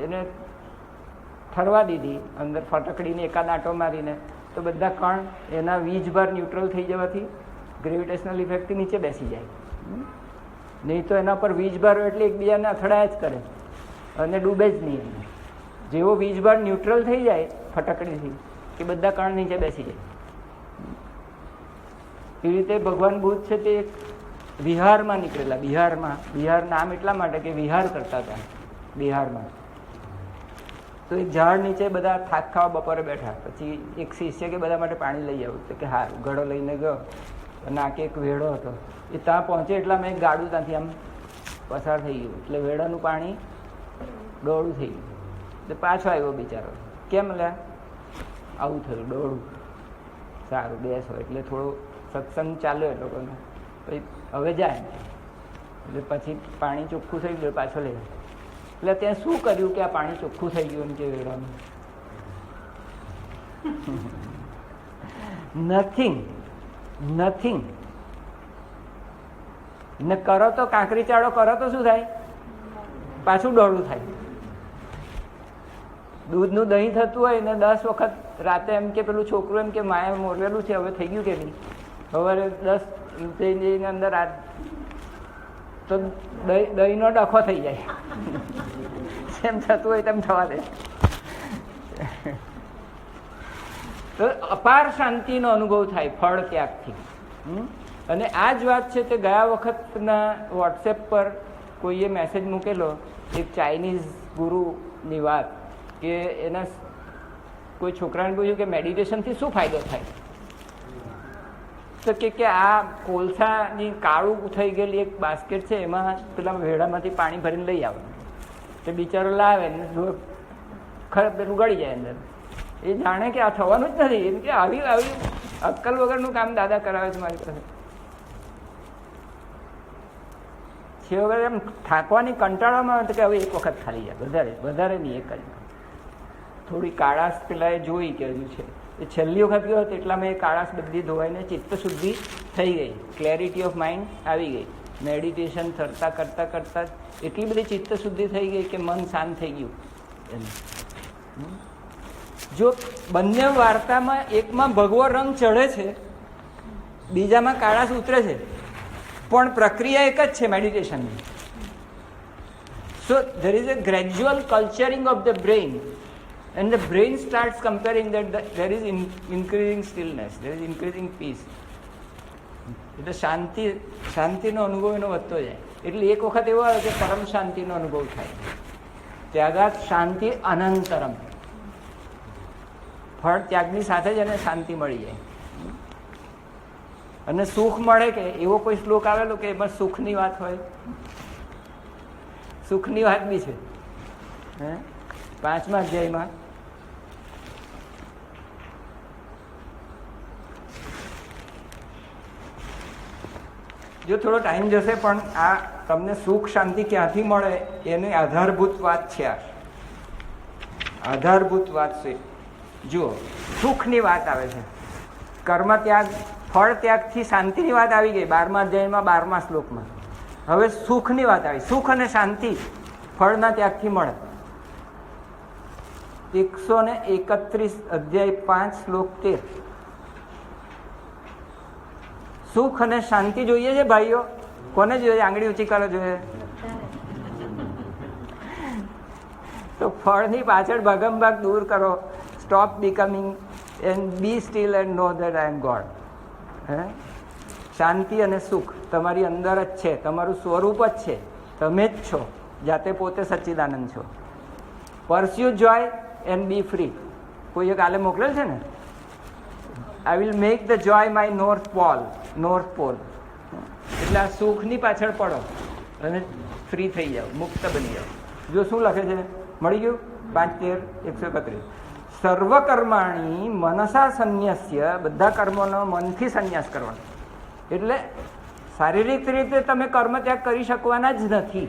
એને ઠરવા દીધી અંદર ફટકડીને એકાદ આંટો મારીને, તો બધા કણ એના વીજભાર ન્યુટ્રલ થઈ જવાથી ગ્રેવિટેશનલ ઇફેક્ટથી નીચે બેસી જાય. નહીં તો એના પર વીજભાર એટલે એકબીજાને અથડાયા જ કરે અને ડૂબે જ નહીં. જેવો વીજભાર ન્યુટ્રલ થઈ જાય ફટકડીથી કે બધા કણ નીચે બેસી જાય. એ રીતે ભગવાન બુદ્ધ છે તે વિહારમાં નીકળેલા. વિહાર નામ એટલા માટે કે વિહાર કરતા હતા બિહારમાં. તો એક ઝાડ નીચે બધા થાક ખાવા બપોરે બેઠા. પછી એક શિષ્ય કે બધા માટે પાણી લઈ આવું. તો કે હા, ઘડો લઈને ગયો. નાકે એક વેડો હતો, એ ત્યાં પહોંચે એટલા મેં ગાડું ત્યાંથી આમ પસાર થઈ ગયું. એટલે વેડાનું પાણી ડોળું થઈ ગયું. એટલે પાછો આવ્યો બિચારો. કેમ લે આવું થયું? ડોળું. સારું, બેસો. એટલે થોડું સત્સંગ ચાલ્યો એ લોકોને. પછી હવે જાય. એટલે પછી પાણી ચોખ્ખું થઈ ગયું, પાછો લઈ. એટલે ત્યાં શું કર્યું કે આ પાણી ચોખ્ખું થઈ ગયું કે વેડાનું? નથિંગ. ને કરો તો કાંકરી ચાળો કરો તો શું થાય? પાછું ડોળું થાય. દૂધનું દહીં થતું હોય ને 10 વખત રાતે એમ કે પેલું છોકરું એમ કે માએ મોરવેલું છે, હવે થઈ ગયું કે નહીં, સવારે 10 જઈને અંદર તો દહીંનો ડખો થઈ જાય. જેમ થતું હોય તેમ થવા દે. તો અપાર શાંતિનો અનુભવ થાય ફળ ત્યાગથી. અને આ જ વાત છે તે ગયા વખતના વોટ્સએપ પર કોઈએ મેસેજ મૂકેલો, એક ચાઇનીઝ ગુરુની વાત, કે એના કોઈ છોકરાને પૂછ્યું કે મેડિટેશનથી શું ફાયદો થાય? તો કે આ કોલસાની કાળું થઈ ગયેલી એક બાસ્કેટ છે, એમાં પેલા વેડામાંથી પાણી ભરીને લઈ આવે. તે બિચારો લાવે ને ખરાબ પેલું ગળી જાય અંદર. એ જાણે કે આ થવાનું જ નથી. એમ કે આવી અક્કલ વગરનું કામ દાદા કરાવે છે મારી પાસે. છે વગર એમ થાકવાની કંટાળવામાં આવે કે હવે એક વખત ખાલી જાય, વધારે નહીં, એક જ. થોડી કાળાશ પેલા એ જોઈ કે હજુ છે. એ છેલ્લી વખત ગયો હતો એટલામાં એ કાળાશ બધી ધોવાઈને ચિત્ત શુદ્ધિ થઈ ગઈ, ક્લેરિટી ઓફ માઇન્ડ આવી ગઈ. મેડિટેશન કરતા એટલી બધી ચિત્ત શુદ્ધિ થઈ ગઈ કે મન શાંત થઈ ગયું. જો બંને વાર્તામાં એકમાં ભગવો રંગ ચડે છે, બીજામાં કાળાશ ઉતરે છે, પણ પ્રક્રિયા એક જ છે મેડિટેશનની. So there is a gradual culturing of the brain and the brain starts comparing that there is increasing stillness, there is increasing peace. એટલે શાંતિનો અનુભવ એનો વધતો જાય. એટલે એક વખત એવો આવે કે પરમ શાંતિનો અનુભવ થાય. ત્યાગાત શાંતિ અનંતરમ. ફળ ત્યાગની સાથે જ એને શાંતિ મળી જાય. અને સુખ મળે કે એવો કોઈ શ્લોક આવેલો કે એમાં સુખની વાત હોય? સુખની વાત બી છે 5મા અધ્યાયમાં. જો થોડો ટાઈમ જશે, પણ આ તમને સુખ શાંતિ ક્યાંથી મળે એની આધારભૂત વાત છે. આ આધારભૂત વાત છે. જુઓ, સુખની વાત આવે છે. કર્મ ત્યાગ, ફળ ત્યાગથી શાંતિની વાત આવી ગઈ 12મા અધ્યાયમાં 12મા શ્લોકમાં. હવે સુખની વાત આવી. સુખ અને શાંતિ ફળના ત્યાગથી મળે. 131 અધ્યાય 5 શ્લોક 13. સુખ અને શાંતિ જોઈએ છે ભાઈઓ? કોને જોઈએ? આંગળી ઊંચી કરો. જોઈએ તો ફળની પાછળ ભાગમભાગ દૂર કરો. Stop becoming and be still and know that I am God. શાંતિ અને સુખ તમારી અંદર જ છે, તમારું સ્વરૂપ જ છે, તમે જ છો, જાતે પોતે સચ્ચિદાનંદ છો. Pursue joy and be free. કોઈ એક આલે મોકલેલ છે ને, I will make the joy my north pole. એટલે આ સુખની પાછળ પડો અને ફ્રી થઈ જાઓ, મુક્ત બની જાઓ. જો શું લખે છે, મળી ગયું? 5:13-131. સર્વકર્માણી મનસા સંન્યસ્ય. બધા કર્મોનો મનથી સંન્યાસ કરવાનો. એટલે શારીરિક રીતે તમે કર્મ ત્યાગ કરી શકવાના જ નથી.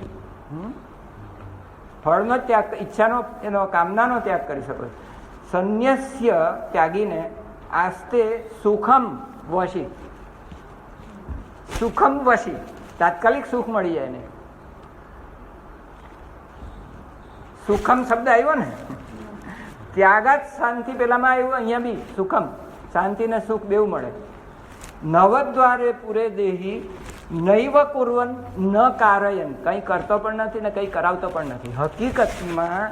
ફળનો ત્યાગ, ઈચ્છાનો, એનો કામનાનો ત્યાગ કરી શકો. સંન્યસ્ય ત્યાગીને આસ્તે સુખમ વશી. તાત્કાલિક સુખ મળી જાય ને. સુખમ શબ્દ આવ્યો ને, ત્યાગાત શાંતિ પેલામાં આવ્યું, અહીંયા બી સુખમ, શાંતિ ને સુખ બેવું મળે. નવદ્વારે પૂરે દેહી નૈવ કુર્વન ન કારયન, કંઈ કરતો પણ નથી ને કંઈ કરાવતો પણ નથી. હકીકતમાં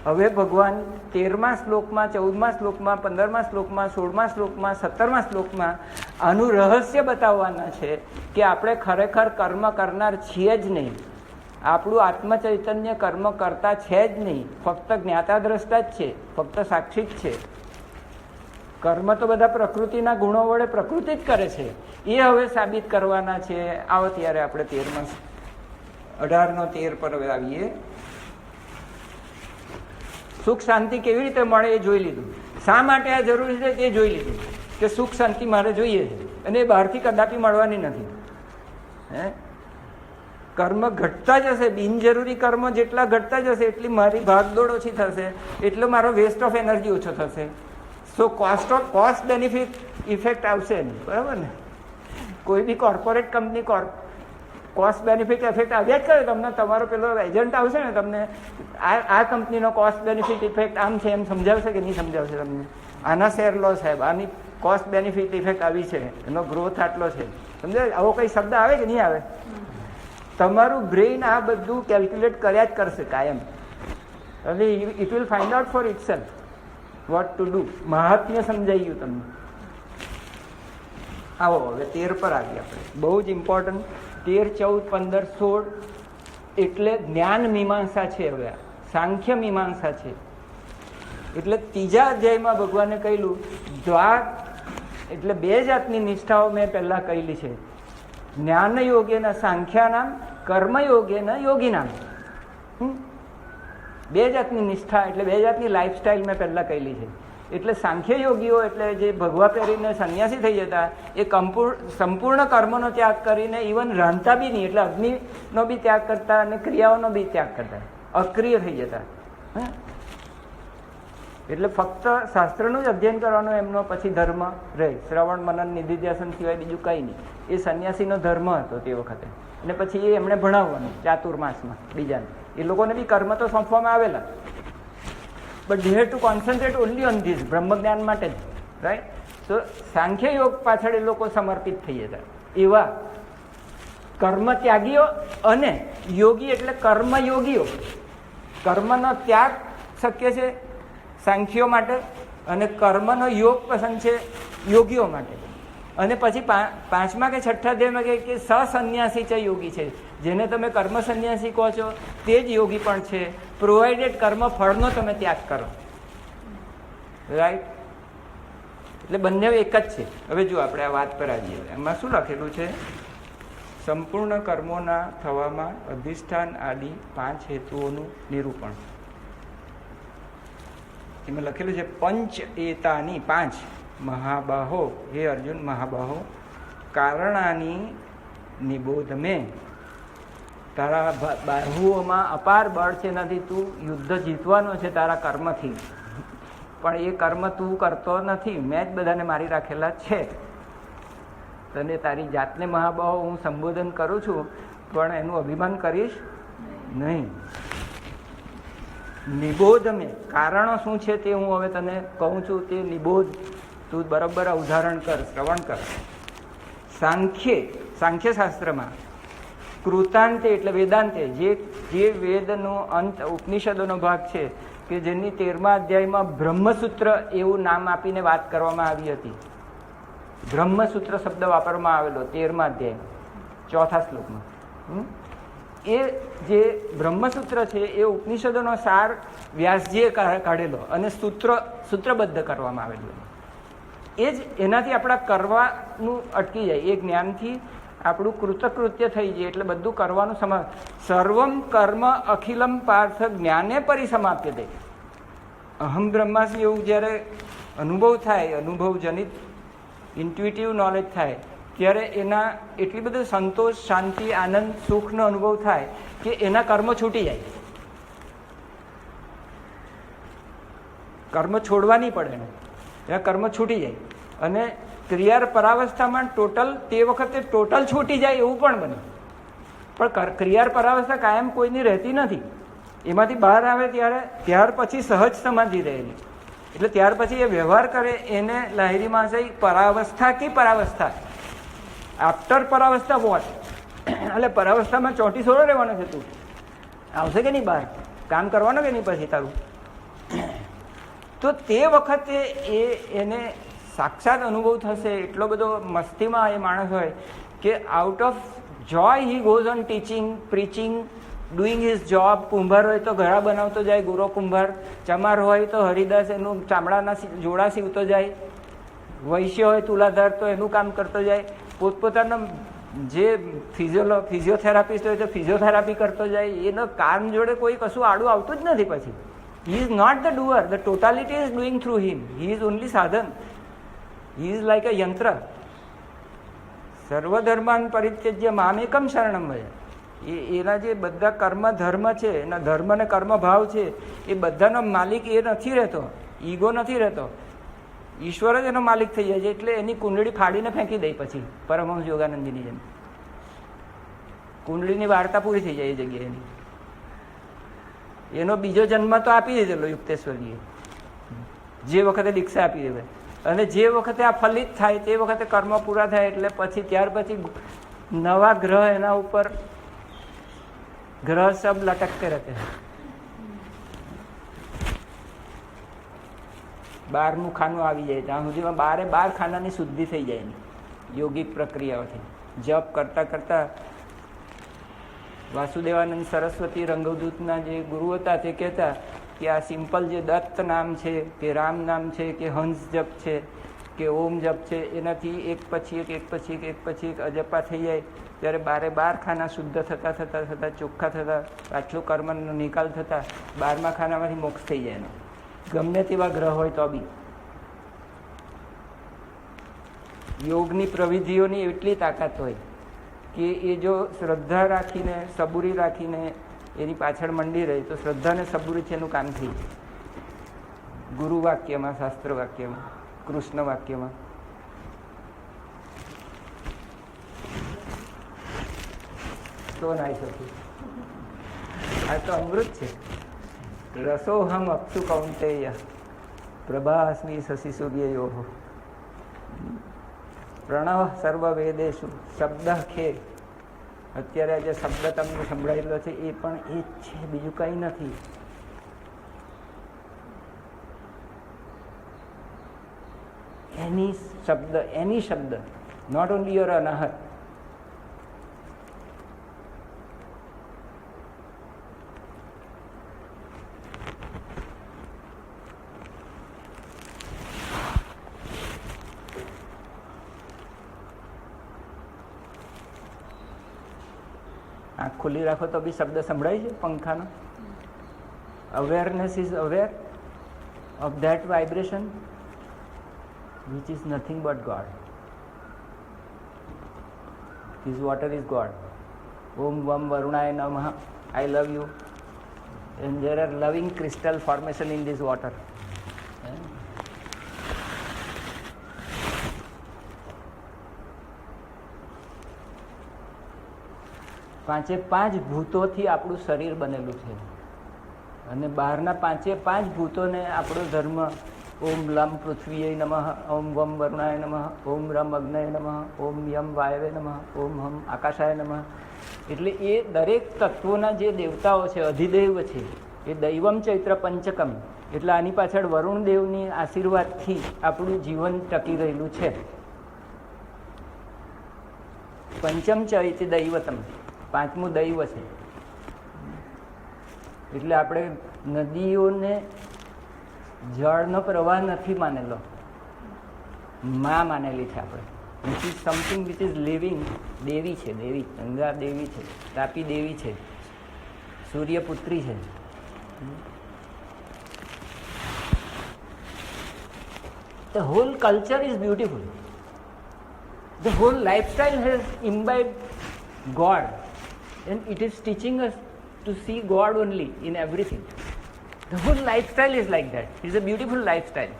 હવે ભગવાન 13મા શ્લોકમાં, 14મા શ્લોકમાં, 15મા શ્લોકમાં, 16મા શ્લોકમાં, 17મા શ્લોકમાં આનું રહસ્ય બતાવવાના છે કે આપણે ખરેખર કર્મ કરનાર છીએ જ નહીં. આપણું આત્મચૈતન્ય કર્મ કરતા છે જ નહીં, ફક્ત જ્ઞાતા દ્રષ્ટા જ છે, ફક્ત સાક્ષી જ છે. કર્મ તો બધા પ્રકૃતિના ગુણો વડે પ્રકૃતિ જ કરે છે. એ હવે સાબિત કરવાના છે. આવો ત્યારે આપણે 18 પર હવે આવીએ. સુખ શાંતિ કેવી રીતે મળે એ જોઈ લીધું. શા માટે આ જરૂરી છે તે જોઈ લીધું કે સુખ શાંતિ મારે જોઈએ છે અને એ બહારથી કદાપી મળવાની નથી. કર્મ ઘટતા જશે, બિનજરૂરી કર્મ જેટલા ઘટતા જશે એટલી મારી ભાગદોડ ઓછી થશે, એટલો મારો વેસ્ટ ઓફ એનર્જી ઓછો થશે. સો કોસ્ટ બેનિફિટ ઇફેક્ટ આવશે નહીં, બરાબર ને? કોઈ બી corporate company cost benefit effect આવ્યા જ કરે. તમને તમારો પેલો એજન્ટ આવશે ને, તમને આ કંપનીનો કોસ્ટ બેનિફિટ ઇફેક્ટ આમ છે એમ સમજાવશે કે નહીં સમજાવશે તમને? આના શેર લો સાહેબ, આની કોસ્ટ બેનિફિટ ઇફેક્ટ આવી છે, એનો ગ્રોથ આટલો છે, સમજાય? આવો કઈ શબ્દ આવે કે નહીં આવે? તમારું બ્રેઇન આ બધું કેલ્ક્યુલેટ કર્યા જ કરશે કાયમ, અને it will find out for itself what to do. મહાત્મ્ય સમજાઈ ગયું તમને. આવો હવે 13 પર આવીએ આપણે. બહુ જ ઇમ્પોર્ટન્ટ. 13, 14, 15, 16 એટલે જ્ઞાન મીમાંસા છે. હવે સાંખ્ય મીમાંસા છે. એટલે 3જા અધ્યાયમાં ભગવાને કહેલું દ્વાર એટલે 2 જાતની નિષ્ઠાઓ મેં પહેલા કહેલી છે. જ્ઞાન યોગેના સાંખ્યાનામ, કર્મયોગેના યોગીનામ. 2 જાતની નિષ્ઠા એટલે 2 જાતની લાઈફસ્ટાઈલ મેં પહેલા કહેલી છે. એટલે સાંખ્ય યોગીઓ એટલે જે ભગવા પહેરીને સંન્યાસી થઈ જતા, એ સંપૂર્ણ કર્મનો ત્યાગ કરીને ઇવન રાંધતા બી નહીં, એટલે અગ્નિનો બી ત્યાગ કરતા અને ક્રિયાઓનો બી ત્યાગ કરતા, અક્રિય થઈ જતા. એટલે ફક્ત શાસ્ત્રનું જ અધ્યયન કરવાનો એમનો પછી ધર્મ રહે. શ્રવણ, મનન, નિધિધ્યાસન સિવાય બીજું કંઈ નહીં. એ સંન્યાસીનો ધર્મ હતો તે વખતે. અને પછી એ એમણે ભણાવવાનું ચાતુર્માસમાં બીજાને. એ લોકોને બી કર્મ તો સોંપવામાં આવેલા, but they have to concentrate only on this, બ્રહ્મ જ્ઞાન માટે જ, રાઈટ? તો સાંખ્ય યોગ પાછળ એ લોકો સમર્પિત થઈ જતા. એવા કર્મ ત્યાગીઓ અને યોગી એટલે કર્મયોગીઓ. કર્મનો ત્યાગ શક્ય છે સાંખ્યો માટે, અને કર્મનો યોગ પસંદ છે યોગીઓ માટે. અને પછી 5મા કે 6ઠ્ઠા અધ્યાયમાં કહે કે સસન્યાસી છે યોગી છે. જેને તમે કર્મ સંન્યાસી કહો છો તે જ યોગી પણ છે, પ્રોવાઇડેડ કર્મ ફળનો તમે ત્યાગ કરો, રાઈટ? એટલે બંને એક જ છે. હવે જો આપણે આ વાત પર આવીએ, એમાં શું લખેલું છે? સંપૂર્ણ કર્મોના થવામાં અધિષ્ઠાન આદિ 5 હેતુઓનું નિરૂપણ. એમાં લખેલું છે પંચ એતાની 5 મહાબાહો, હે અર્જુન મહાબાહો, કારણાની નિબોધ મેં. તારા બાહુઓમાં અપાર બળ છે, નથી તું યુદ્ધ જીતવાનો છે તારા કર્મથી, પણ એ કર્મ તું કરતો નથી, મેં જ બધાને મારી રાખેલા છે. તને તારી જાતને મહાબાહો હું સંબોધન કરું છું, પણ એનું અભિમાન કરીશ નહીં. નિબોધ મેં, કારણો શું છે તે હું હવે તને કહું છું, તે નિબોધ તું બરાબર ઉદાહરણ કર, શ્રવણ કર. સાંખ્ય શાસ્ત્રમાં કૃતાંતે એટલે વેદાંતે, જે વેદનો અંત ઉપનિષદોનો ભાગ છે કે જેની 13મા અધ્યાયમાં બ્રહ્મસૂત્ર એવું નામ આપીને વાત કરવામાં આવી હતી. બ્રહ્મસૂત્ર શબ્દ વાપરવામાં આવેલો 13મા અધ્યાય 4થા શ્લોકમાં. એ જે બ્રહ્મસૂત્ર છે એ ઉપનિષદોનો સાર વ્યાસજીએ કાઢેલો અને સૂત્રબદ્ધ કરવામાં આવેલું. એ જ એનાથી આપણા કરવાનું અટકી જાય, એ જ્ઞાનથી આપણું કૃતકૃત્ય થઈ જાય. એટલે બધું કરવાનું સર્વમ કર્મ અખિલમ પાર્થ જ્ઞાને પરિસમાપ્ય દે. અહમ બ્રહ્માસ્મિ એવું જ્યારે અનુભવ થાય, અનુભવજનિત ઇન્ટ્યુટિવ નોલેજ થાય, ત્યારે એના એટલી બધું સંતોષ, શાંતિ, આનંદ, સુખનો અનુભવ થાય કે એના કર્મ છૂટી જાય. કર્મ છોડવા નહીં પડે એને, એના કર્મ છૂટી જાય. અને ક્રિયા પરાવસ્થામાં તે વખતે ટોટલ છૂટી જાય એવું પણ બને. પણ ક્રિયા પરાવસ્થા કાયમ કોઈની રહેતી નથી. એમાંથી બહાર આવે ત્યાર પછી સહજ સમાધિ રહેલી. એટલે ત્યાર પછી એ વ્યવહાર કરે એને લાહિરી માણસે પરાવસ્થા કે પરાવસ્થા, આફ્ટર પરાવસ્થા વોટ, એટલે પરાવસ્થામાં ચોંટી સોળો રહેવાનો છે. તું આવશે કે નહીં બહાર, કામ કરવાનો કે નહીં પછી તારું? તો તે વખતે એને સાક્ષાત અનુભવ થશે. એટલો બધો મસ્તીમાં એ માણસ હોય કે out of joy he goes on teaching, preaching, doing his job. કુંભાર હોય તો ઘડા બનાવતો જાય, ગુરો કુંભાર. ચમાર હોય તો હરિદાસ એનું ચામડાના જોડા સીવતો જાય. વૈશ્ય હોય તુલાધાર તો એનું કામ કરતો જાય. પોતપોતાના જે ફિઝિયોથેરાપિસ્ટ હોય તો ફિઝિયોથેરાપી કરતો જાય. એના કામ જોડે કોઈ કશું આડું આવતું જ નથી. પછી he is not the doer, the totality is doing through him. He is only સાધન. હી ઇઝ લાઈક અ યંત્ર. સર્વધર્માન પરિત્યજ્ય મામેકમ શરણમ ભજ. એના જે બધા કર્મ ધર્મ છે, એના ધર્મ અને કર્મ ભાવ છે, એ બધાનો માલિક એ નથી રહેતો, ઈગો નથી રહેતો. ઈશ્વર જ એનો માલિક થઈ જાય છે. એટલે એની કુંડળી ફાડીને ફેંકી દે પછી પરમહંસ યોગાનંદજીની જેમ. કુંડળીની વાર્તા પૂરી થઈ જાય એ જગ્યાએ. એનો બીજો જન્મ તો આપી દીધેલો યુક્તેશ્વરજીએ, જે વખતે દીક્ષા આપી દેવે. અને જે વખતે આ ફલિત થાય તે વખતે કર્મ પૂરા થાય એટલે પછી ત્યાર પછી નવા ગ્રહ એના ઉપર, ગ્રહ સબ લટકતે રહેતે. 12મું ખાનું આવી જાય ત્યાં સુધીમાં 12 ખાનાની શુદ્ધિ થઈ જાય એની યોગિક પ્રક્રિયાઓથી. જપ કરતા કરતા વાસુદેવાનંદ સરસ્વતી રંગવદૂતના જે ગુરુ હતા તે કહેતા કે આ સિમ્પલ જે દત્ત નામ છે કે રામ નામ છે કે હંસ જપ છે કે ઓમ જપ છે, એનાથી એક પછી એક અજપા થઈ જાય ત્યારે 12 ખાના શુદ્ધ થતા ચોખ્ખા થતા, પાછું કર્મનો નિકાલ થતા 12મા ખાનામાંથી મોક્ષ થઈ જાય એનો, ગમે તેવા ગ્રહ હોય તો બી. યોગની પ્રવિધિઓની એટલી તાકાત હોય કે એ જો શ્રદ્ધા રાખીને, સબૂરી રાખીને એની પાછળ મંડી રહે તો શ્રદ્ધા ને સબૂરી છે એનું કામ થઈ જાય. ગુરુ વાક્યમાં, શાસ્ત્ર વાક્યમાં, કૃષ્ણ વાક્યમાં. તો નાઈ શકું. આ તો અમૃત છે. રસોહમ અક્ષુ કૌંતેય પ્રભાસ્મી શશી સૂર્યયોઃ પ્રણવ સર્વ વેદેશુ શબ્દ ખે. અત્યારે આ જે શબ્દ તમને સંભળાયેલો છે એ પણ એ જ છે, બીજું કંઈ નથી. એની શબ્દ, નોટ ઓનલી યોર અનાહત. આંખ ખુલ્લી રાખો તો બી શબ્દ સંભળાય છે પંખાનો. Awareness is aware of that vibration which is nothing but God. His water is God. Om Vam Varunaya Namaha. I love you. And there are loving crystal formation in this water. પાંચે પાંચ ભૂતોથી આપણું શરીર બનેલું છે અને બહારના પાંચે પાંચ ભૂતોને આપણો ધર્મ ઓમ લમ પૃથ્વીય નમઃ, ઓમ વમ વરુણાય નમઃ, ઓમ રમ અગ્નય નમઃ, ઓમ યમ વાયવે નમઃ, ઓમ હમ આકાશાય નમઃ. એટલે એ દરેક તત્વોના જે દેવતાઓ છે, અધિદેવ છે, એ દૈવમ ચૈત્ર પંચકમ. એટલે આની પાછળ વરુણ દેવની આશીર્વાદથી આપણું જીવન ટકી રહેલું છે. પંચમ ચૈત દૈવતમ, પાંચમું દૈવ છે. એટલે આપણે નદીઓને જળનો પ્રવાહ નથી માનેલો, માં માનેલી છે આપણે. Which is something which is living. દેવી છે, દેવી ગંગા દેવી છે, તાપી દેવી છે, સૂર્યપુત્રી છે. The whole culture is beautiful. The whole lifestyle has imbibed God, and it is teaching us to see God only in everything. The whole lifestyle is like that. It is a beautiful lifestyle.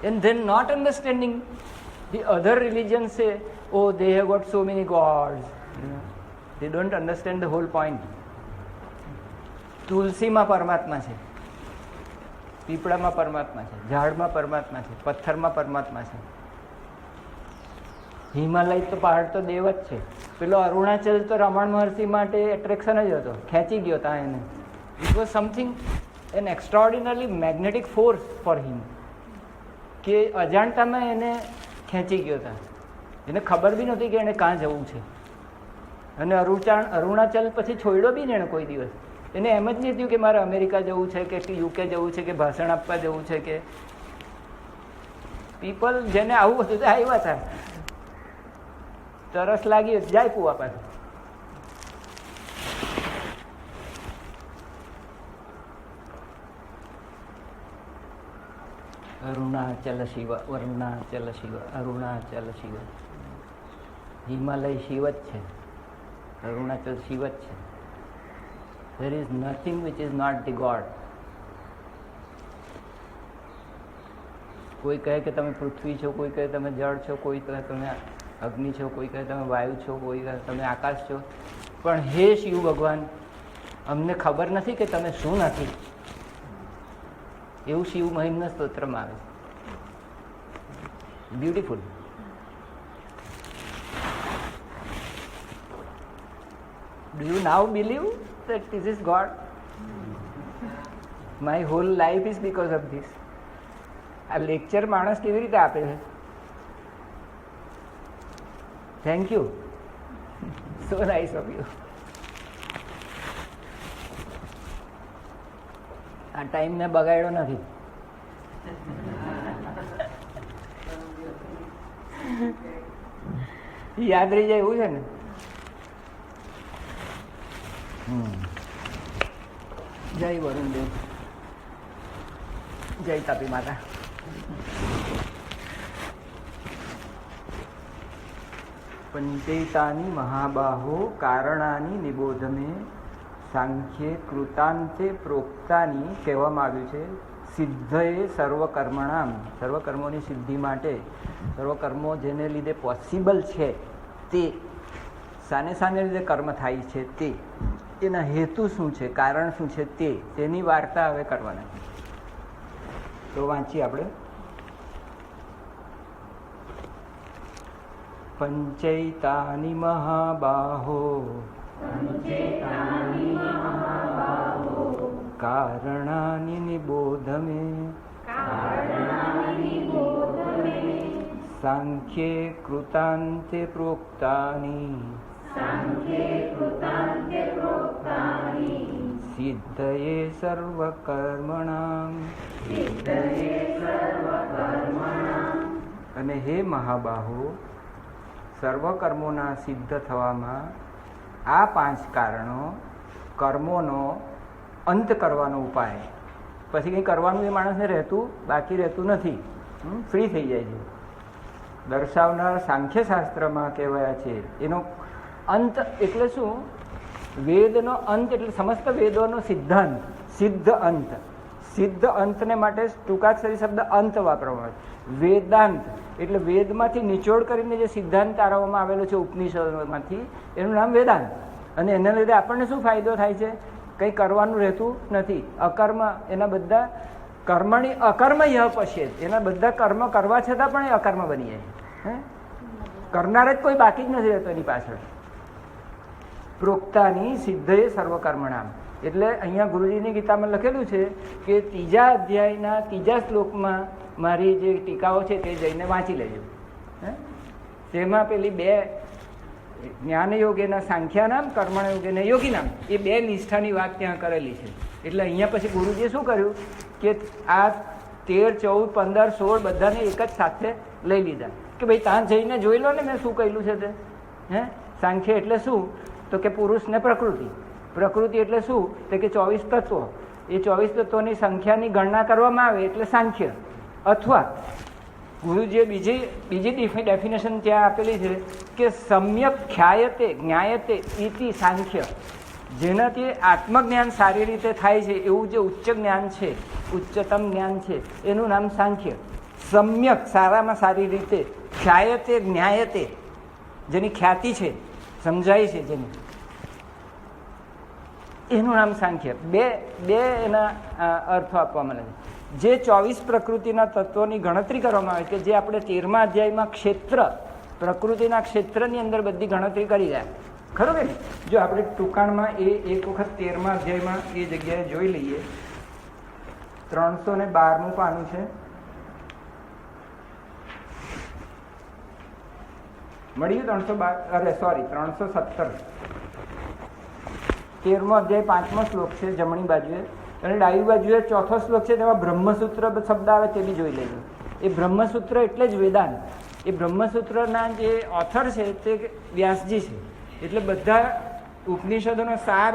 And then not understanding the other religions say, oh, they have got so many gods. They don't understand the whole point. તુલસીમાં પરમાત્મા છે, પીપળામાં પરમાત્મા છે, ઝાડમાં પરમાત્મા છે, પથ્થરમાં પરમાત્મા છે. હિમાલય તો પહાડ તો દેવ જ છે. પેલો અરુણાચલ તો રમણ મહર્ષિ માટે એટ્રેક્શન જ હતો, ખેંચી ગયો ત્યાં એને. It was something an extraordinary magnetic force for him, કે અજાણતામાં એને ખેંચી ગયો હતા. એને ખબર બી નહોતી કે એને કાં જવું છે. અને અરુણાચલ પછી છોડ્યો બી ને એને કોઈ દિવસ. એને એમ જ નહીં થયું કે મારે અમેરિકા જવું છે કે યુકે જવું છે કે ભાષણ આપવા જવું છે. કે પીપલ જેને આવું હતું તે આવ્યા હતા, તરસ લાગી જાય કુવા પાસે. અરુણાચલ શિવ, અરુણાચલ શિવ, અરુણાચલ શિવ. હિમાલય શિવ જ છે, અરુણાચલ શિવ જ છે. There is nothing which is not the God. કોઈ કહે કે તમે પૃથ્વી છો, કોઈ કહે તમે જળ છો, કોઈ કહે તમે અગ્નિ છો, કોઈ કહે તમે વાયુ છો, કોઈ કહે તમે આકાશ છો. પણ હે શિવ ભગવાન, અમને ખબર નથી કે તમે શું નથી. એવું શિવ મહિમના સ્તોત્રમાં આવે છે. Beautiful. Do you now believe that this is God? My whole life is because of this. આ લેક્ચર માણસ કેવી રીતે આપે છે? Thank you, so nice of you. આ ટાઈમ મેં બગાડ્યો નથી. યાદ રહી જાય એવું છે ને. જય વરુણદેવ, જય તાપી માતા. પંચૈતાની મહાબાહો કારણાની નિબોધમે સાંખ્યે કૃતાંતે પ્રોક્તાની કહેવામાં આવ્યું છે. સિદ્ધએ સર્વકર્મણામ, સર્વકર્મોની સિદ્ધિ માટે, સર્વકર્મો જેને લીધે પોસિબલ છે તે, સાને સાને લીધે કર્મ થાય છે તે, એના હેતુ શું છે, કારણ શું છે તે, તેની વાર્તા હવે કરવાના. તો વાંચીએ આપણે. પંચૈતાની મહાબાહો કારણાની નિબોધમે સાંખ્યે કૃતાંતે પ્રોક્તાની સિદ્ધયે સર્વકર્મણામ. અને હે મહાબાહો, સર્વકર્મોના સિદ્ધ થવામાં આ 5 કારણો, કર્મોનો અંત કરવાનો ઉપાય. પછી કંઈ કરવાનું એ માણસને રહેતું બાકી રહેતું નથી, ફ્રી થઈ જાય છે. દર્શાવનાર સાંખ્યશાસ્ત્રમાં કહેવાયા છે. એનો અંત એટલે શું? વેદનો અંત એટલે સમસ્ત વેદોનો સિદ્ધાંત, સિદ્ધ અંત. સિદ્ધ અંતને માટે ટૂંકાક્ષરી શબ્દ અંત વાપરવામાં આવે. વેદાંત એટલે વેદમાંથી નિચોડ કરીને જે સિદ્ધાંત તારવવામાં આવેલો છે ઉપનિષદોમાંથી, એનું નામ વેદાંત. અને એના લીધે આપણને શું ફાયદો થાય છે? કંઈ કરવાનું રહેતું નથી. અકર્મ, એના બધા કર્મની અકર્મ યહ પશ્યેત, એના બધા કર્મ કરવા છતાં પણ એ અકર્મ બની જાય. કરનાર જ કોઈ બાકી જ નથી રહેતો એની પાછળ. પ્રોક્તાની સિદ્ધએ સર્વકર્મણામ એટલે અહીંયા ગુરુજીની ગીતામાં લખેલું છે કે 3જા અધ્યાયના 3જા શ્લોકમાં મારી જે ટીકાઓ છે તે જઈને વાંચી લેજો. તેમાં પેલી 2 જ્ઞાનયોગ એના સાંખ્યાનામ, કર્મણયોગ એના યોગીનામ, એ 2 નિષ્ઠાની વાત ત્યાં કરેલી છે. એટલે અહીંયા પછી ગુરુજીએ શું કર્યું કે આ 13, 14, 15, 16 બધાને એક જ સાથે લઈ લીધા કે ભાઈ ત્યાં જઈને જોઈ લો ને મેં શું કહેલું છે તે. સાંખ્ય એટલે શું? તો કે પુરુષ ને પ્રકૃતિ. પ્રકૃતિ એટલે શું? તો કે 24 તત્વો. એ 24 તત્વોની સંખ્યાની ગણના કરવામાં આવે એટલે સાંખ્ય. અથવા ગુરુજીએ બીજી ડેફિનેશન ત્યાં આપેલી છે કે સમ્યક ખ્યાયતે જ્ઞાયતે ઇતિ સાંખ્ય. જેનાથી આત્મજ્ઞાન સારી રીતે થાય છે એવું જે ઉચ્ચ જ્ઞાન છે, ઉચ્ચતમ જ્ઞાન છે, એનું નામ સાંખ્ય. સમ્યક સારામાં સારી રીતે, ખ્યાયતે જ્ઞાયતે જેની ખ્યાતિ છે, સમજાય છે જેની, એનું નામ સાંખ્ય. બે એના અર્થો આપવામાં આવે છે. જે 24 પ્રકૃતિના તત્વોની ગણતરી કરવામાં આવે કે જે આપણે 13મા અધ્યાયમાં ક્ષેત્ર, પ્રકૃતિના ક્ષેત્રની અંદર બધી ગણતરી કરી જાય, ખરું કે ને? જો આપણે ટૂંકાણમાં એ એક વખત 13મા અધ્યાયમાં એ જગ્યાએ જોઈ લઈએ. 312મું પાનું છે, મળ્યું? 317. 13મો અધ્યાય 5મો શ્લોક છે જમણી બાજુએ, અને ડાબી બાજુએ 4થો શ્લોક છે. તેમાં બ્રહ્મસૂત્ર શબ્દ આવે તે બી જોઈ લેજો. એ બ્રહ્મસૂત્ર એટલે જ વેદાંત. એ બ્રહ્મસૂત્રના જે ઓથર છે તે વ્યાસજી છે. એટલે બધા ઉપનિષદોનો સાર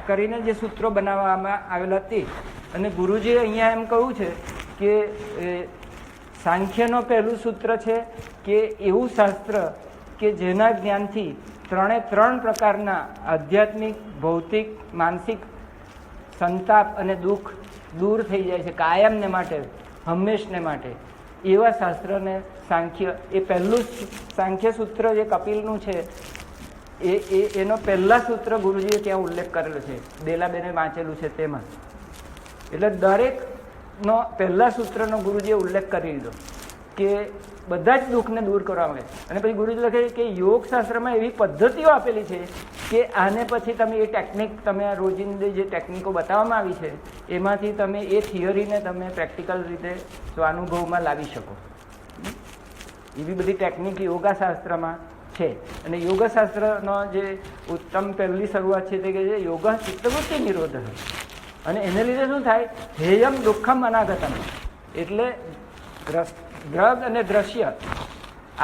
કરીને જે સૂત્રો બનાવવામાં આવેલા તે. અને ગુરુજીએ અહીંયા એમ કહ્યું છે કે સાંખ્યનો પહેલું સૂત્ર છે કે એવું શાસ્ત્ર કે જેના જ્ઞાનથી 3 પ્રકારના આધ્યાત્મિક, ભૌતિક, માનસિક સંતાપ અને દુઃખ દૂર થઈ જાય છે કાયમને માટે, હંમેશને માટે. એવા શાસ્ત્રને સાંખ્ય, એ પહેલું સાંખ્ય સૂત્ર જે કપિલનું છે એનો પહેલા સૂત્ર ગુરુજીએ ત્યાં ઉલ્લેખ કરેલો છે. બેલાબેને વાંચેલું છે તેમાં. એટલે દરેકનો પહેલા સૂત્રનો ગુરુજીએ ઉલ્લેખ કરી દીધો કે બધા જ દુઃખને દૂર કરવા માંગે. અને પછી ગુરુજી લખે છે કે યોગશાસ્ત્રમાં એવી પદ્ધતિઓ આપેલી છે કે આને પછી તમે એ ટેકનિક, તમે આ રોજિંદી જે ટેકનિકો બતાવવામાં આવી છે એમાંથી તમે એ થિયરીને તમે પ્રેક્ટિકલ રીતે સ્વાનુભવમાં લાવી શકો. એવી બધી ટેકનિક યોગાશાસ્ત્રમાં છે. અને યોગશાસ્ત્રનો જે ઉત્તમ પહેલી શરૂઆત છે તે કે છે યોગ ચિત્તવૃત્તિ નિરોધ. અને એને લીધે શું થાય? હેયમ દુઃખમ અનાગતમ. એટલે દ્રગ અને દ્રશ્ય,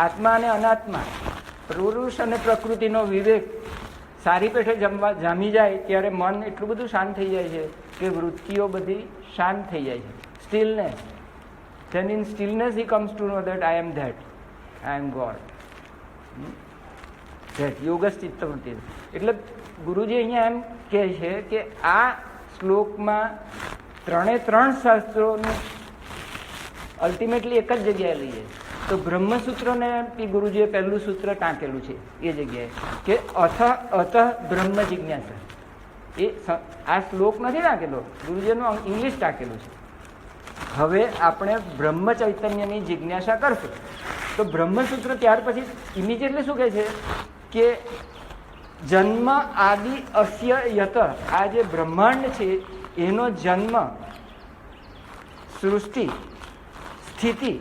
આત્મા અને અનાત્મા, પુરુષ અને પ્રકૃતિનો વિવેક સારી પેઠે જામી જાય ત્યારે મન એટલું બધું શાંત થઈ જાય છે કે વૃત્તિઓ બધી શાંત થઈ જાય છે. સ્ટીલનેસ. then in stillness he comes to know that I am that, I am God. that યોગસ ચિત્તવૃત્તિ. એટલે ગુરુજી અહીંયા એમ કહે છે કે આ શ્લોકમાં 3 શાસ્ત્રોનું અલ્ટિમેટલી એક જ જગ્યાએ લઈએ તો બ્રહ્મસૂત્રોને ગુરુજીએ પહેલું સૂત્ર ટાંકેલું છે એ જગ્યાએ કે અથ બ્રહ્મ જિજ્ઞાસા. એ આ શ્લોક નથી ટાંકેલો, ગુરુજીનું ઇંગ્લિશ ટાંકેલું છે. હવે આપણે બ્રહ્મ ચૈતન્યની જિજ્ઞાસા કરશું તો બ્રહ્મસૂત્ર ત્યાર પછી ઇમિડિયેટલી શું કહે છે કે જન્મ આદિ અસ્ય યત. આ જે બ્રહ્માંડ છે એનો જન્મ, સૃષ્ટિ, સ્થિતિ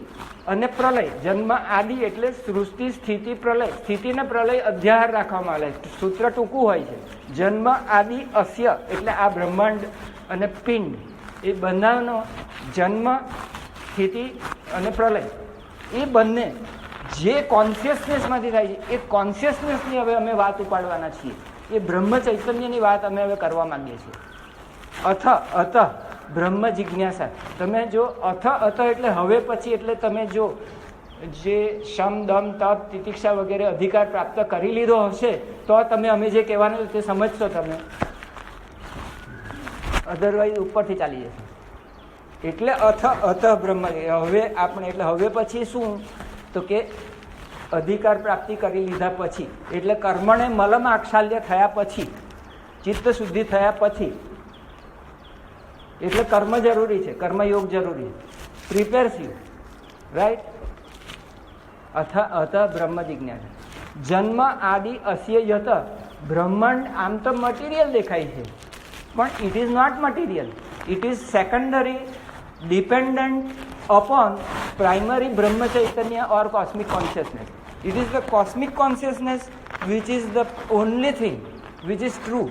અને પ્રલય. જન્મ આદિ એટલે સૃષ્ટિ, સ્થિતિ, પ્રલય. સ્થિતિ ને પ્રલય અધ્યાહાર રાખવામાં આવે. સૂત્ર ટૂંકું હોય છે. જન્મ આદિ અસ્ય એટલે આ બ્રહ્માંડ અને પિંડ, એ બંનેનો જન્મ, સ્થિતિ અને પ્રલય, એ બંને જે કોન્શિયસનેસમાંથી થાય છે એ કોન્શિયસનેસની હવે અમે વાત ઉપાડવાના છીએ. એ બ્રહ્મ ચૈતન્યની વાત અમે હવે કરવા માંગીએ છીએ. અથ બ્રહ્મ જિજ્ઞાસા. તમે જો અથ એટલે હવે પછી, એટલે તમે જો જે શમ, દમ, તપ, તિતિક્ષા વગેરે અધિકાર પ્રાપ્ત કરી લીધો હશે તો તમે અમે જે કહેવાનું તે સમજશો તમે, અધરવાઇઝ ઉપરથી ચાલી જશે. એટલે અથ બ્રહ્મ. હવે આપણે એટલે હવે પછી શું તો કે અધિકાર પ્રાપ્તિ કરી લીધા પછી, એટલે કર્મને મલમ આક્ષાલ્ય થયા પછી, ચિત્ત શુદ્ધિ થયા પછી, એટલે કર્મ જરૂરી છે, કર્મયોગ જરૂરી છે. Prepares you, right. અથ બ્રહ્મ જિજ્ઞાસા. જન્મ આદિ અસ્ય યત. બ્રહ્માંડ આમ તો મટીરિયલ દેખાય છે પણ it is not material. It is secondary, dependent upon primary Brahma Chaitanya or cosmic consciousness. It is the cosmic consciousness which is the only thing which is true,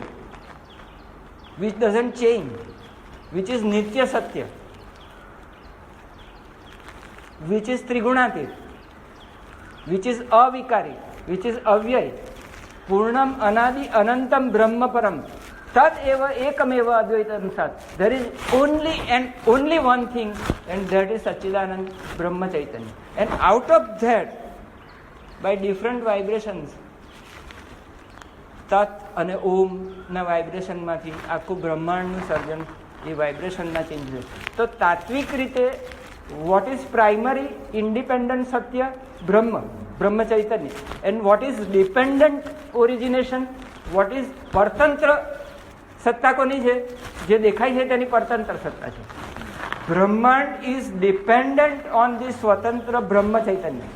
which doesn't change, which is Nitya Satya, which is Trigunatit, which is Avikari, which is Avyay, Purnam Anadi Anantam Brahma Param. Tat eva ekameva advaitam sat. There is only and only one thing, and that is Satchidanand Brahma Chaitanya. And out of that, by different vibrations, tat અને ઓમ ના વાઇબ્રેશનમાંથી આખું બ્રહ્માંડનું સર્જન એ વાઇબ્રેશનના change છે. તો તાત્વિક રીતે what is primary independent સત્ય? બ્રહ્મ ચૈતન્ય. And what is dependent origination? What is પરતંત્ર સત્તા કોની છે? જે દેખાય છે તેની પરતંત્ર સત્તા છે. બ્રહ્માંડ ઇઝ ડિપેન્ડન્ટ ઓન ધી સ્વતંત્ર બ્રહ્મ ચૈતન્ય,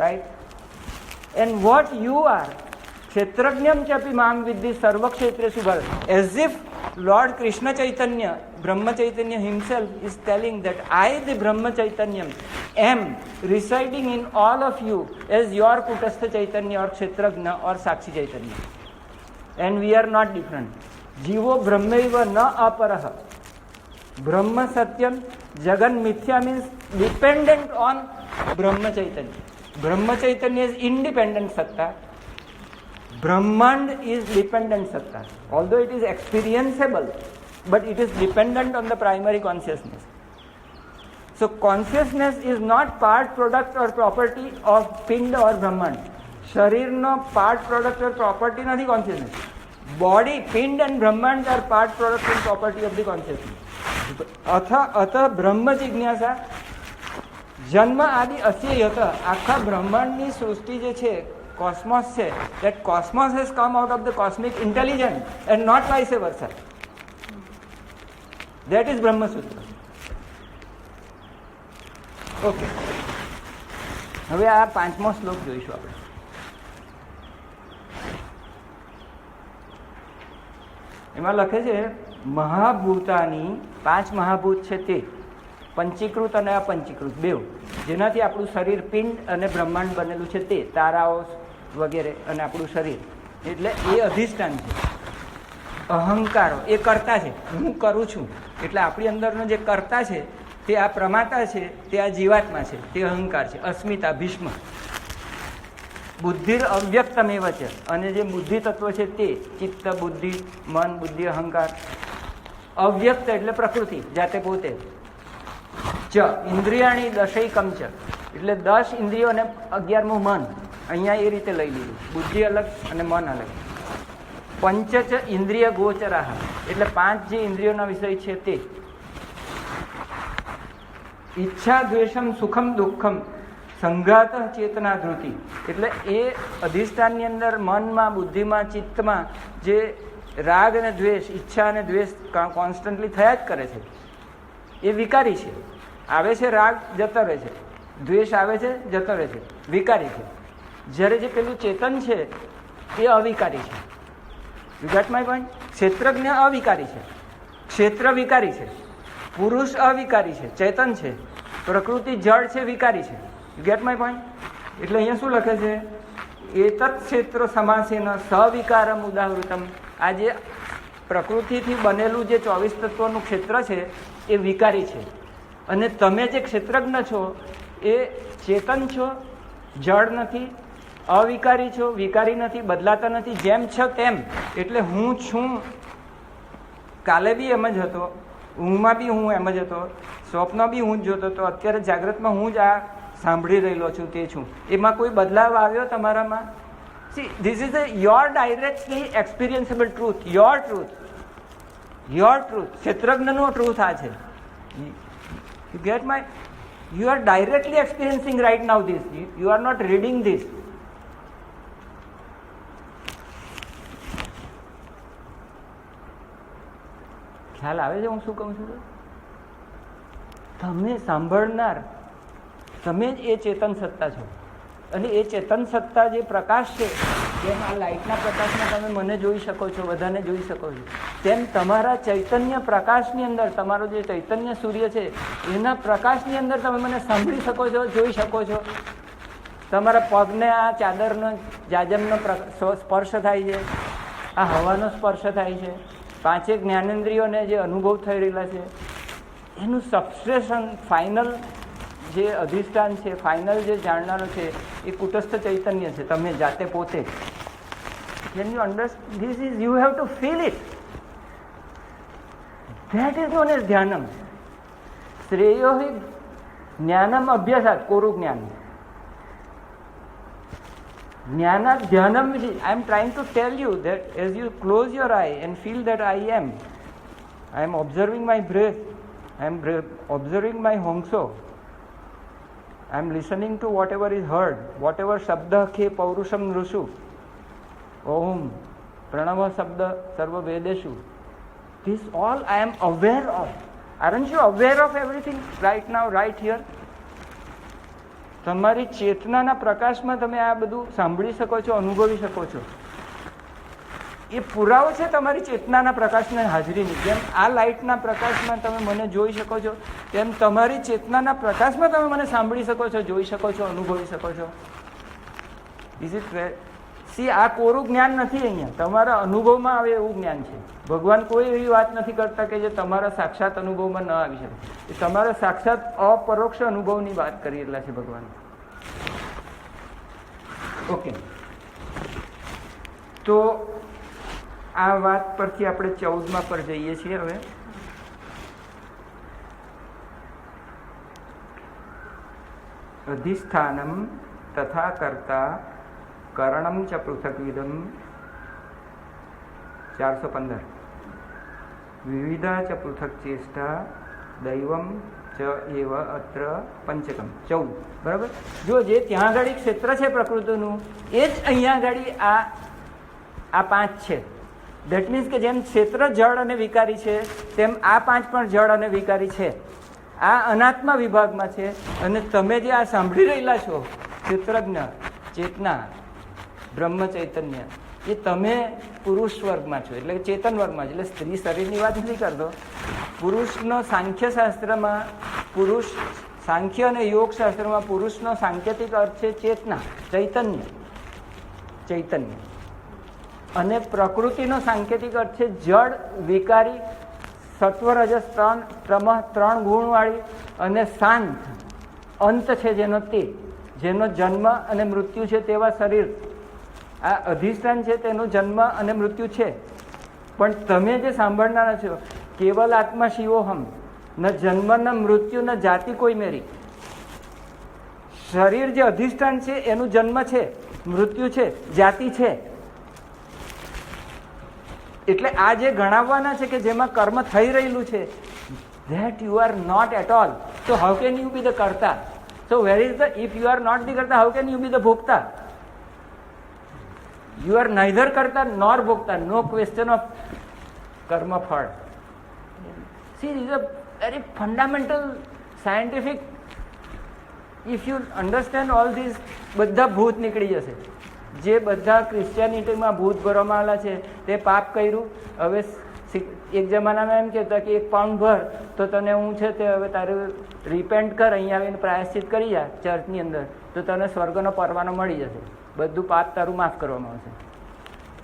right? And what you are ક્ષેત્રજ્ઞમ ચપી મામ વિદ્ધિ સર્વક્ષેત્રેષુ Bharata, as if Lord Krishna Chaitanya, Brahma Chaitanya himself is telling that I, the Brahma Chaitanya, am residing in all of you as your Kutastha Chaitanya or Kshetrajna or Sakshi Chaitanya. And we are not different. Jivo Brahmaiva na aparaha. Brahma Satyam, Jagan Mithya means dependent on Brahma Chaitanya. Brahma Chaitanya is independent Satta. Brahmand is dependent Satta. Although it is experienceable, but it is dependent on the primary consciousness. So consciousness is not part, product or property of Pind or Brahmand. Sharirno part, product or property નથી consciousness. Body, Pind and Brahmand are part, product and property of the consciousness. અથ બ્રહ્મ જિજ્ઞાસા જન્મ આદિ અસ્ય યત. આખા બ્રહ્માંડની સૃષ્ટિ જે છે, cosmos છે, that cosmos has come out of the cosmic intelligence and not vice versa. That is Brahma Sutra. Okay. હવે આ 5મો શ્લોક જોઈશું આપણે. એમાં લખે છે મહાભૂતાની 5 મહાભૂત છે તે પંચીકૃત અને અપંચીકૃત બેવ, જેનાથી આપણું શરીર પિંડ અને બ્રહ્માંડ બનેલું છે તે, તારાઓ વગેરે અને આપણું શરીર, એટલે એ અધિષ્ઠાન છે. અહંકારો એ કર્તા છે, હું કરું છું, એટલે આપણી અંદરનો જે કર્તા છે તે આ પ્રમાતા છે, તે આ જીવાત્મા છે, તે અહંકાર છે. અસ્મિતા ભીષ્મ. બુદ્ધિર અવ્યક્તમેવ છે, અને જે બુદ્ધિ તત્વ છે તે ચિત્ત, બુદ્ધિ, મન, બુદ્ધિ, અહંકાર. અવ્યક્ત એટલે પ્રકૃતિ જાતે પોતે. ચ ઇન્દ્રિયાણી દશૈકમ ચ, એટલે 10 ઇન્દ્રિયો અને 11મું મન. અહીંયા એ રીતે લઈ લીધું, બુદ્ધિ અલગ અને મન અલગ. પંચ ચ ઇન્દ્રિય ગોચરાહ, એટલે 5 જે ઇન્દ્રિયોના વિષય છે તે. ઈચ્છા, દ્વેષમ, સુખમ, દુઃખમ, સંઘાત, ચેતના, ધૃતિ, એટલે એ અધિષ્ઠાનની અંદર મનમાં, બુદ્ધિમાં, ચિત્તમાં જે રાગ અને દ્વેષ, ઈચ્છા અને દ્વેષ કોન્સ્ટન્ટલી થયા જ કરે છે, એ વિકારી છે. આવે છે રાગ, જતો રહે છે, દ્વેષ આવે છે, જતો રહે છે, વિકારી છે. જ્યારે જે પેલું ચેતન છે એ અવિકારી છે. You get my point? ક્ષેત્રજ્ઞ અવિકારી છે, ક્ષેત્ર વિકારી છે, પુરુષ અવિકારી છે, ચેતન છે, પ્રકૃતિ જળ છે, વિકારી છે. You get my point? એટલે અહીંયા શું લખે છે? એતત ક્ષેત્ર સમાસેન સવિકારમ ઉદાહૃતમ. આ જે પ્રકૃતિથી બનેલું જે 24 તત્વોનું ક્ષેત્ર છે એ વિકારી છે, અને તમે જે ક્ષેત્રજ્ઞ છો એ ચેતન છો, જળ નથી, અવિકારી છો, વિકારી નથી, બદલાતા નથી, જેમ છો તેમ. એટલે હું છું. કાલે બી એમ જ હતો, ઊંઘમાં બી હું એમ જ હતો, સ્વપ્ન બી હું જ જોતો હતો, અત્યારે જાગ્રતમાં હું જ આ સાંભળી રહેલો છું તે છું. એમાં કોઈ બદલાવ આવ્યો તમારામાં? See, this is your directly experienceable truth, your truth, your truth. ક્ષેત્રજ્ઞનો ટ્રુથ આ છે. You get my? You are directly experiencing right now this. You are not reading this. ખ્યાલ આવે છે હું શું કહું છું? તમે સાંભળનાર, તમે જ એ ચેતન સત્તા છો, અને એ ચેતન સત્તા જે પ્રકાશ છે, જેમ આ લાઇટના પ્રકાશમાં તમે મને જોઈ શકો છો, બધાને જોઈ શકો છો, તેમ તમારા ચૈતન્ય પ્રકાશની અંદર, તમારો જે ચૈતન્ય સૂર્ય છે એના પ્રકાશની અંદર તમે મને સાંભળી શકો છો, જોઈ શકો છો. તમારા પગને આ ચાદરનો, જાજમનો સ્પર્શ થાય છે, આ હવાનો સ્પર્શ થાય છે, 5 જ્ઞાનેન્દ્રિયોને જે અનુભવ થઈ રહેલા છે, એનું સબસ્ટ્રેશન, ફાઇનલ જે અધિષ્ઠાન છે, ફાઇનલ જે જાણનારો છે એ કુટસ્થ ચૈતન્ય છે, તમે જાતે પોતે. When you understand this is, you have to feel it. That is known as dhyanam. શ્રેયો હિ જ્ઞાનમ અભ્યાસાત, કોરું જ્ઞાન. જ્ઞાનાત ધ્યાનમ વિધિ. I am trying to tell you that as you close your eye and feel that I am observing my breath, I am observing my hongso, I am listening to whatever is heard, whatever shabda khe paurusham nrusu, Om, Pranab શબ્દ સર્વ વેદેશુ. This all I am aware of. Aren't you aware of everything right now, right here? તમારી ચેતનાના પ્રકાશમાં તમે આ બધું સાંભળી શકો છો, અનુભવી શકો છો. એ પુરાવો છે તમારી ચેતનાના પ્રકાશની હાજરીની. જેમ આ લાઇટના પ્રકાશમાં તમે મને જોઈ શકો છો, તેમ તમારી ચેતનાના પ્રકાશમાં તમે મને સાંભળી શકો છો, જોઈ શકો છો, અનુભવી શકો છો. ઇઝ ઇટ સી, આ કોરું જ્ઞાન નથી. અહીંયા તમારા અનુભવમાં આવે એવું જ્ઞાન છે. ભગવાન કોઈ એવી વાત નથી કરતા કે જે તમારા સાક્ષાત અનુભવમાં ન આવી શકે. એ તમારા સાક્ષાત અપરોક્ષ અનુભવની વાત કરી રહેલા છે ભગવાન. ઓકે, તો આ વાત પરથી આપણે 14મા પર જઈએ છીએ. હવે અધિષ્ઠાનમ તથા કર્તા કરણમ ચ પૃથક્વિદમ 415 વિવિધા ચ પૃથક ચેષ્ટા દૈવમ ચ એવ અત્ર પંચકમ 14. બરાબર? જો જે ત્યાં આગળ ક્ષેત્ર છે પ્રકૃતિનું, એ જ અહીંયા આગળ આ 5 છે. દેટ મીન્સ કે જેમ ક્ષેત્ર જળ અને વિકારી છે, તેમ આ 5 પણ જળ અને વિકારી છે. આ અનાત્મા વિભાગમાં છે. અને તમે જે આ સાંભળી રહેલા છો, ક્ષેત્રજ્ઞ, ચેતના, બ્રહ્મ ચૈતન્ય, એ તમે પુરુષ વર્ગમાં છો, એટલે ચેતન વર્ગમાં છો. એટલે સ્ત્રી શરીરની વાત નથી કરતો. પુરુષનો સાંખ્ય શાસ્ત્રમાં, પુરુષ સાંખ્ય અને યોગ શાસ્ત્રમાં પુરુષનો સાંકેતિક અર્થ છે ચેતના, ચૈતન્ય, ચૈતન્ય. અને પ્રકૃતિનો સાંકેતિક અર્થ છે જળ, વિકારી, સત્વ, રજસ, ત્રણ ગુણવાળી અને શાંત, અંત છે જેનો તે, જેનો જન્મ અને મૃત્યુ છે તેવા શરીર. આ અધિષ્ઠાન છે તેનો જન્મ અને મૃત્યુ છે. પણ તમે જે સાંભળનારા છો, કેવલ આત્મા શિવોહમ, ન જન્મ ન મૃત્યુ ન જાતિ કોઈ મેરી. શરીર જે અધિષ્ઠાન છે એનું જન્મ છે, મૃત્યુ છે, જાતિ છે. એટલે આ જે ગણાવવાના છે કે જેમાં કર્મ થઈ રહેલું છે, that you are not at all. So how can you be the karta? So where is the, if you are not the karta, how can you be the bhokta? You are neither karta nor bhokta. No question of karma phal. See, this is a very fundamental scientific. If you understand all these, બધા ભૂત નીકળી જશે. જે બધા ક્રિશ્ચિયાનિટીમાં ભૂત ભરવામાં આવેલા છે તે પાપ કર્યું. હવે એક જમાનામાં એમ કહેતા કે 1 પાઉન્ડ ભર તો તને હું છે તે હવે તારે રિપેન્ટ કર, અહીંયા આવીને પ્રાયશ્ચિત કરી જા ચર્ચની અંદર, તો તને સ્વર્ગનો પરવાનો મળી જશે, બધું પાપ તારું માફ કરવામાં આવશે.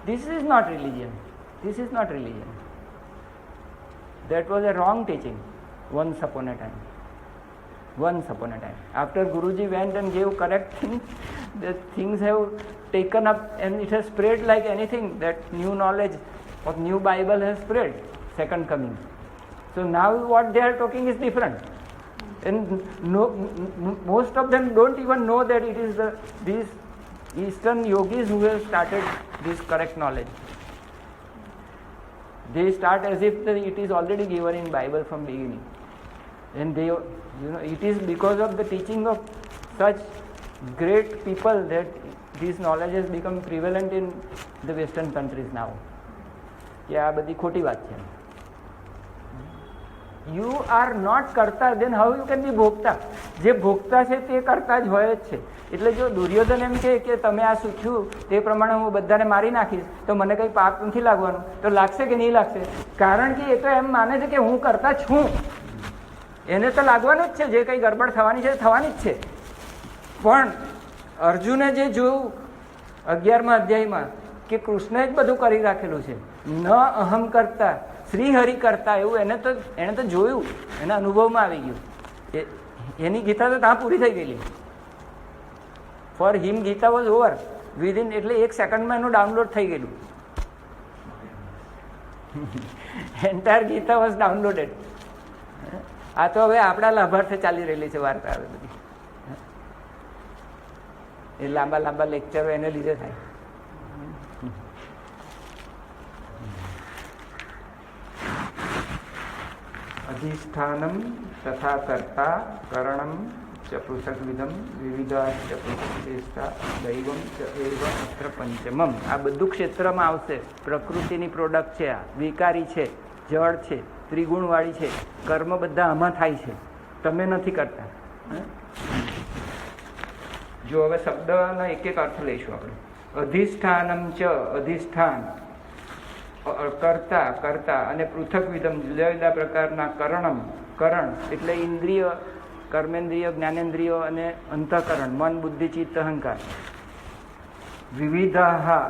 This is not religion. This is not religion. That was a wrong teaching once upon a time. Once upon a time. After Guruji went and gave correct things, the things have taken up and it has spread like anything. That new knowledge of new Bible has spread. Second coming. So now what they are talking is different. And most of them don't even know that it is these Eastern yogis who have started this correct knowledge. They start as if it is already given in Bible from beginning. And they, it is because of the teaching of such great people that this knowledge has become prevalent in the Western countries now. કે આ બધી ખોટી વાત છે. You are not કરતા, then how you can be ભોગતા? જે ભોગતા છે તે કરતા જ હોય જ છે. એટલે જો દુર્યોધન એમ કહે કે તમે આ શીખ્યું તે પ્રમાણે હું બધાને મારી નાખીશ તો મને કંઈ પાપ નથી લાગવાનું, તો લાગશે કે નહીં લાગશે? કારણ કે એ તો એમ માને છે કે હું કરતા છું. એને તો લાગવાનું જ છે, જે કંઈ ગડબડ થવાની છે થવાની જ છે. પણ અર્જુને જે જોયું 11મા અધ્યાયમાં કે કૃષ્ણએ જ બધું કરી રાખેલું છે, ન અહમ કરતા શ્રી હરિ કરતા, એવું એને તો જોયું, એના અનુભવમાં આવી ગયું. એની ગીતા તો ત્યાં પૂરી થઈ ગયેલી. For him Gita was over within, એટલે 1 સેકન્ડમાં એનું ડાઉનલોડ થઈ ગયેલું. Entire Gita was downloaded. આ તો હવે આપણા લાભાર્થે ચાલી રહેલી છે વાર્તા. હવે બધી એ લાંબા લાંબા લેક્ચરો એને લીધે થાય. અધિષ્ઠાનમ તથા કર્તા કરણમ ચ ચ પૃથક વિધમ વિવિધાશ્ચ પૃથક્તેષ્ટા દૈવમ ચ એવ અત્ર પંચમમ. આ બધું ક્ષેત્રમાં આવશે. પ્રકૃતિની પ્રોડક્ટ છે, આ વિકારી છે, જળ છે, ત્રિગુણવાળી છે. કર્મ બધા આમાં થાય છે, તમે નથી કરતા. જો હવે શબ્દનો એક એક અર્થ લઈશું આપણે. અધિષ્ઠાનમ ચ અધિષ્ઠાન, કર્તા કર્તા, અને પૃથક વિધમ જુદા જુદા પ્રકારના કરણમ કરણ એટલે ઇન્દ્રિય, કર્મેન્દ્રિય, જ્ઞાનેન્દ્રિયો અને અંતઃકરણ, મન બુદ્ધિ ચિત્ત અહંકાર. વિવિધા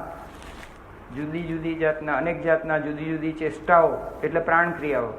જુદી જુદી જાતના, અનેક જાતના જુદી જુદી ચેષ્ટાઓ એટલે પ્રાણ ક્રિયાઓ.